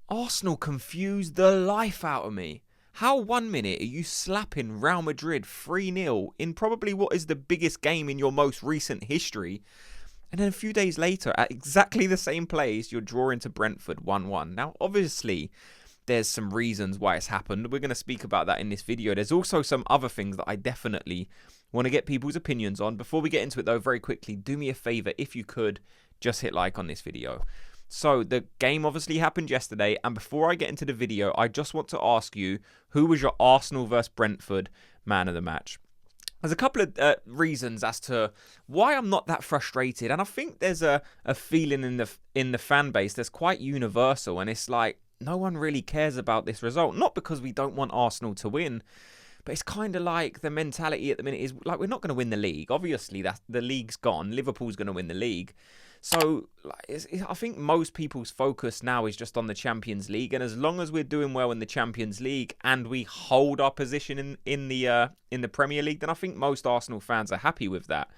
Arsenal confused the life out of me. How 1 minute are you slapping Real Madrid 3-0 in probably what is the biggest game in your most recent history? And then a few days later, at exactly the same place, you're drawing to Brentford 1-1. Now, obviously, there's some reasons why it's happened. We're going to speak about that in this video. There's also some other things that I definitely want to get people's opinions on. Before we get into it, though, very quickly, do me a favor, if you could, just hit like on this video. So the game obviously happened yesterday, and before I get into the video, I just want to ask you, who was your Arsenal versus Brentford man of the match? There's a couple of reasons as to why I'm not that frustrated, and I think there's a feeling in the fan base that's quite universal, and it's like no one really cares about this result. Not because we don't want Arsenal to win, but it's kind of like the mentality at the minute is like we're not going to win the league. Obviously, the league's gone. Liverpool's going to win the league. So I think most people's focus now is just on the Champions League, and as long as we're doing well in the Champions League and we hold our position in the Premier League, then I think most Arsenal fans are happy with that.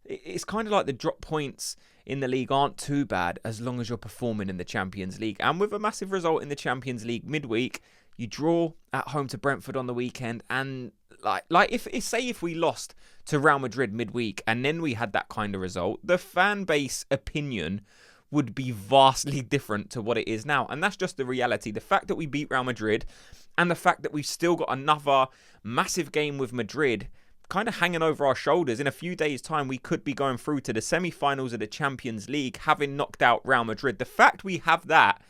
It's kind of like the drop points in the league aren't too bad as long as you're performing in the Champions League. And with a massive result in the Champions League midweek, you draw at home to Brentford on the weekend, and like if we lost to Real Madrid midweek and then we had that kind of result, the fan base opinion would be vastly different to what it is now. And that's just the reality. The fact that we beat Real Madrid and the fact that we've still got another massive game with Madrid kind of hanging over our shoulders. In a few days' time, we could be going through to the semi-finals of the Champions League, having knocked out Real Madrid. The fact we have that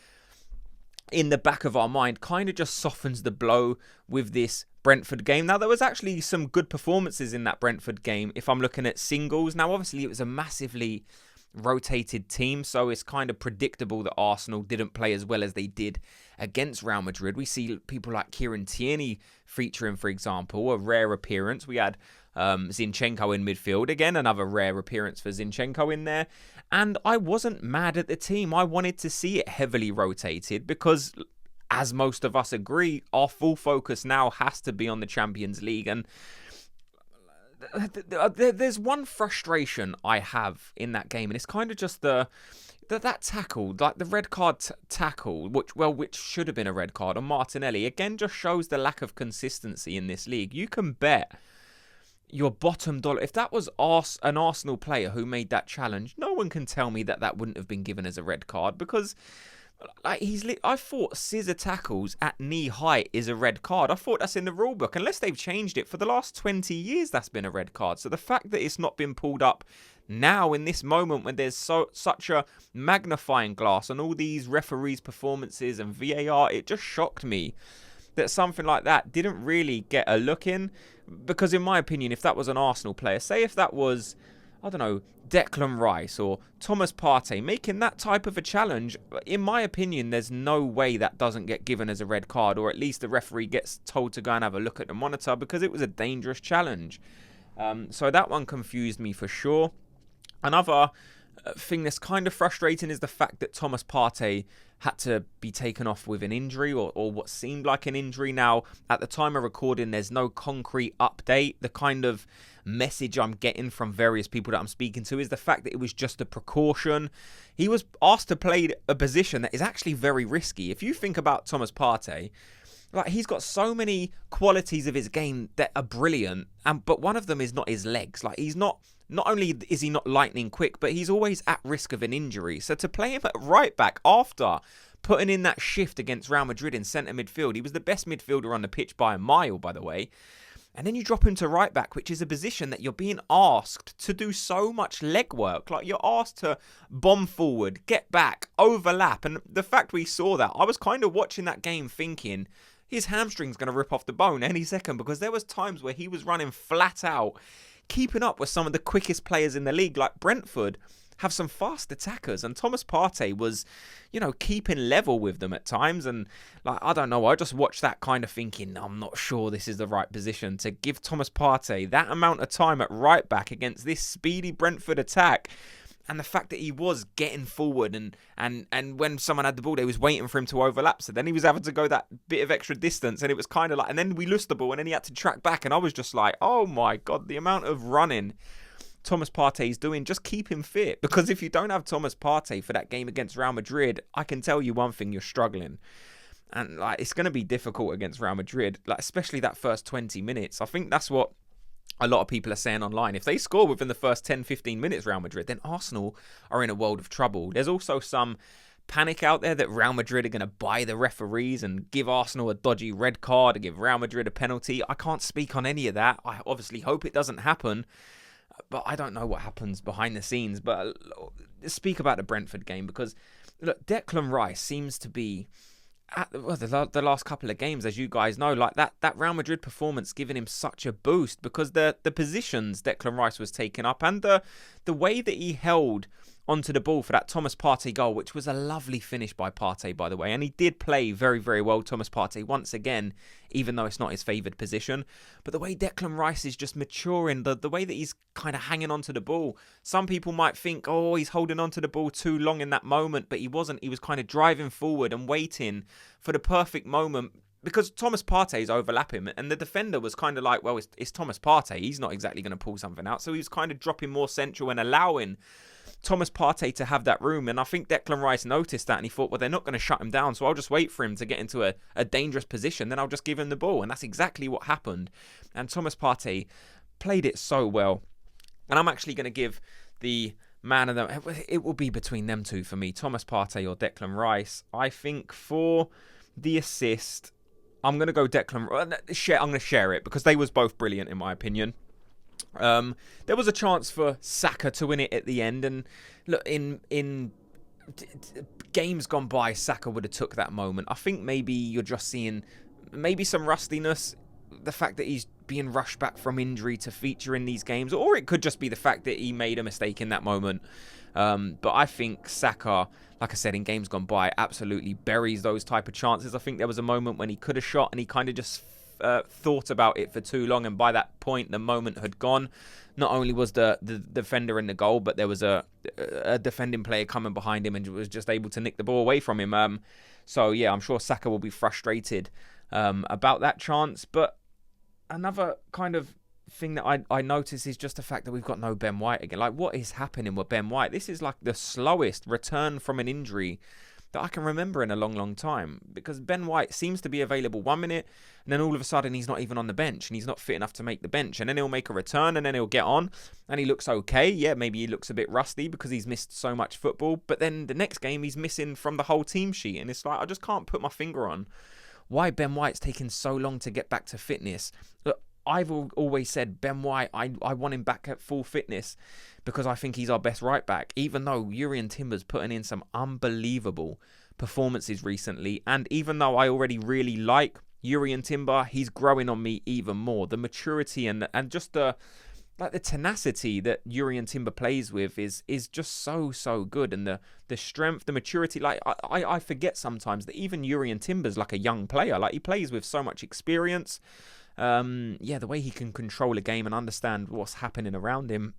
in the back of our mind kind of just softens the blow with this Brentford game. Now, there was actually some good performances in that Brentford game if I'm looking at singles. Now, obviously, it was a massively rotated team, so it's kind of predictable that Arsenal didn't play as well as they did against Real Madrid. We see people like Kieran Tierney featuring, for example, a rare appearance. We had Zinchenko in midfield. Again, another rare appearance for Zinchenko in there. And I wasn't mad at the team. I wanted to see it heavily rotated because, as most of us agree, our full focus now has to be on the Champions League. And there's one frustration I have in that game, and it's kind of just that tackle, like the red card tackle, which should have been a red card on Martinelli. Again, just shows the lack of consistency in this league. You can bet your bottom dollar, if that was an Arsenal player who made that challenge, no one can tell me that wouldn't have been given as a red card, because like I thought scissor tackles at knee height is a red card. I thought that's in the rule book. Unless they've changed it, for the last 20 years that's been a red card. So the fact that it's not been pulled up now in this moment when there's such a magnifying glass on all these referees' performances and VAR, it just shocked me that something like that didn't really get a look in. Because in my opinion, if that was an Arsenal player, say if that was, I don't know, Declan Rice or Thomas Partey making that type of a challenge, in my opinion, there's no way that doesn't get given as a red card, or at least the referee gets told to go and have a look at the monitor because it was a dangerous challenge. So that one confused me for sure. Another thing that's kind of frustrating is the fact that Thomas Partey had to be taken off with an injury, or what seemed like an injury. Now, at the time of recording, there's no concrete update. The kind of message I'm getting from various people that I'm speaking to is the fact that it was just a precaution. He was asked to play a position that is actually very risky. If you think about Thomas Partey, like, he's got so many qualities of his game that are brilliant, but one of them is not his legs. Like, he's not only is he not lightning quick, but he's always at risk of an injury. So to play him at right back after putting in that shift against Real Madrid in centre midfield, he was the best midfielder on the pitch by a mile, by the way. And then you drop him to right back, which is a position that you're being asked to do so much legwork. Like, you're asked to bomb forward, get back, overlap. And the fact we saw that, I was kind of watching that game thinking his hamstring's going to rip off the bone any second, because there was times where he was running flat out, keeping up with some of the quickest players in the league. Like, Brentford have some fast attackers, and Thomas Partey was, keeping level with them at times. And like, I don't know, I just watched that kind of thinking, I'm not sure this is the right position to give Thomas Partey that amount of time at right back against this speedy Brentford attack. And the fact that he was getting forward and when someone had the ball, they was waiting for him to overlap. So then he was having to go that bit of extra distance, and it was kind of like, and then we lost the ball, and then he had to track back. And I was just like, oh my God, the amount of running Thomas Partey is doing, just keep him fit. Because if you don't have Thomas Partey for that game against Real Madrid, I can tell you one thing, you're struggling. And like, it's going to be difficult against Real Madrid, like especially that first 20 minutes. I think that's what a lot of people are saying online. If they score within the first 10, 15 minutes, Real Madrid, then Arsenal are in a world of trouble. There's also some panic out there that Real Madrid are going to buy the referees and give Arsenal a dodgy red card and give Real Madrid a penalty. I can't speak on any of that. I obviously hope it doesn't happen, but I don't know what happens behind the scenes. But speak about the Brentford game, because look, Declan Rice seems to be the last couple of games, as you guys know, like that Real Madrid performance giving him such a boost, because the positions Declan Rice was taking up and the way that he held onto the ball for that Thomas Partey goal, which was a lovely finish by Partey, by the way. And he did play very, very well, Thomas Partey, once again, even though it's not his favoured position. But the way Declan Rice is just maturing, the way that he's kind of hanging onto the ball. Some people might think, oh, he's holding onto the ball too long in that moment, but he wasn't. He was kind of driving forward and waiting for the perfect moment, because Thomas Partey's overlapping, and the defender was kind of like, well, it's Thomas Partey. He's not exactly going to pull something out. So he was kind of dropping more central and allowing Thomas Partey to have that room. And I think Declan Rice noticed that, and he thought, well, they're not going to shut him down, so I'll just wait for him to get into a dangerous position, then I'll just give him the ball. And that's exactly what happened. And Thomas Partey played it so well. And I'm actually going to give the man of them, it will be between them two for me, Thomas Partey or Declan Rice. I think for the assist, I'm going to go Declan. I'm going to share it, because they was both brilliant in my opinion. There was a chance for Saka to win it at the end, and look, in games gone by, Saka would have took that moment. I think maybe you're just seeing maybe some rustiness, the fact that he's being rushed back from injury to feature in these games, or it could just be the fact that he made a mistake in that moment. But I think Saka, like I said, in games gone by, absolutely buries those type of chances. I think there was a moment when he could have shot, and he kind of just thought about it for too long, and by that point the moment had gone. Not only was the defender in the goal, but there was a defending player coming behind him and was just able to nick the ball away from him. So yeah, I'm sure Saka will be frustrated about that chance. But another kind of thing that I notice is just the fact that we've got no Ben White again. Like, what is happening with Ben White? This is like the slowest return from an injury that I can remember in a long, long time, because Ben White seems to be available 1 minute, and then all of a sudden he's not even on the bench, and he's not fit enough to make the bench, and then he'll make a return, and then he'll get on, and he looks okay. Yeah, maybe he looks a bit rusty because he's missed so much football, but then the next game he's missing from the whole team sheet, and it's like, I just can't put my finger on why Ben White's taking so long to get back to fitness. Look, I've always said Ben White, I want him back at full fitness, because I think he's our best right back, even though Jurrien Timber's putting in some unbelievable performances recently. And even though I already really like Jurrien Timber, he's growing on me even more. The maturity and just the tenacity that Jurrien Timber plays with is just so good, and the strength, the maturity. Like, I forget sometimes that even Jurrien Timber's like a young player. Like, he plays with so much experience. The way he can control a game and understand what's happening around him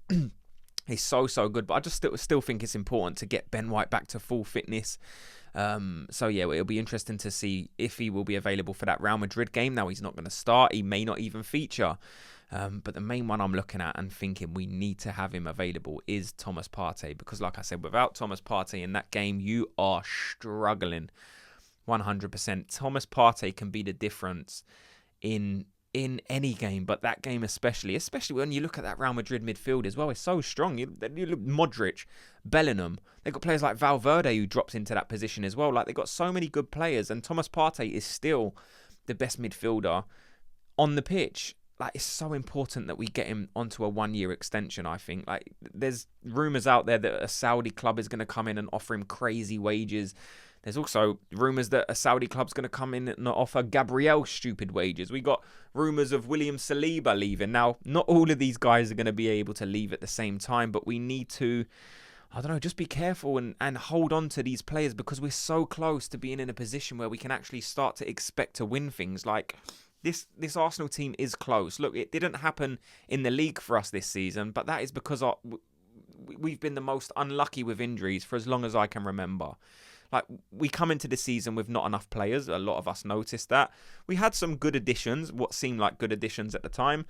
is so good. But I just still think it's important to get Ben White back to full fitness. So yeah, it'll be interesting to see if he will be available for that Real Madrid game. Now, he's not going to start. He may not even feature. But the main one I'm looking at and thinking we need to have him available is Thomas Partey, because like I said, without Thomas Partey in that game, you are struggling 100%. Thomas Partey can be the difference in any game, but that game especially when you look at that Real Madrid midfield as well, it's so strong. You look Modric, Bellingham, they've got players like Valverde who drops into that position as well. Like, they've got so many good players, and Thomas Partey is still the best midfielder on the pitch. Like, it's so important that we get him onto a 1-year extension, I think. Like, there's rumours out there that a Saudi club is going to come in and offer him crazy wages. There's also rumours that a Saudi club's going to come in and offer Gabriel stupid wages. We got rumours of William Saliba leaving. Now, not all of these guys are going to be able to leave at the same time, but we need to, I don't know, just be careful and hold on to these players, because we're so close to being in a position where we can actually start to expect to win things. Like, this Arsenal team is close. Look, it didn't happen in the league for us this season, but that is because we've been the most unlucky with injuries for as long as I can remember. Like, we come into the season with not enough players. A lot of us noticed that. We had some good additions, what seemed like good additions at the time.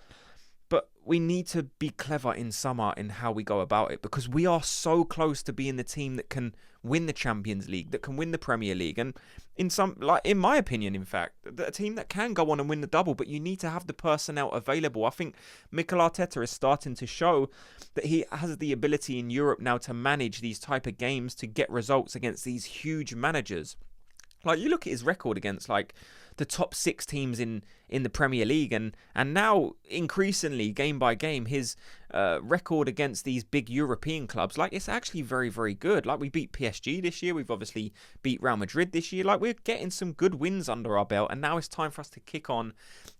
But we need to be clever in summer in how we go about it, because we are so close to being the team that can win the Champions League, that can win the Premier League, and in my opinion, in fact, a team that can go on and win the double. But you need to have the personnel available. I think Mikel Arteta is starting to show that he has the ability in Europe now to manage these type of games, to get results against these huge managers. Like, you look at his record against, like, the top 6 teams in the Premier League, and now increasingly game by game his record against these big European clubs, like, it's actually very, very good. Like, we beat PSG this year, we've obviously beat Real Madrid this year. Like, we're getting some good wins under our belt, and now it's time for us to kick on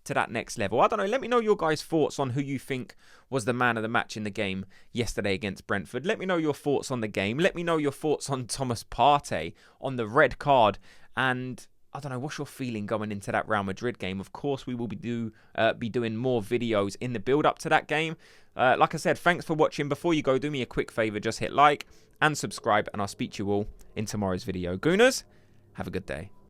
to that next level. I don't know, let me know your guys' thoughts on who you think was the man of the match in the game yesterday against Brentford. Let me know your thoughts on the game. Let me know your thoughts on Thomas Partey, on the red card, and I don't know, what's your feeling going into that Real Madrid game? Of course, we will be doing more videos in the build-up to that game. Like I said, thanks for watching. Before you go, do me a quick favour, just hit like and subscribe, and I'll speak to you all in tomorrow's video. Gooners, have a good day.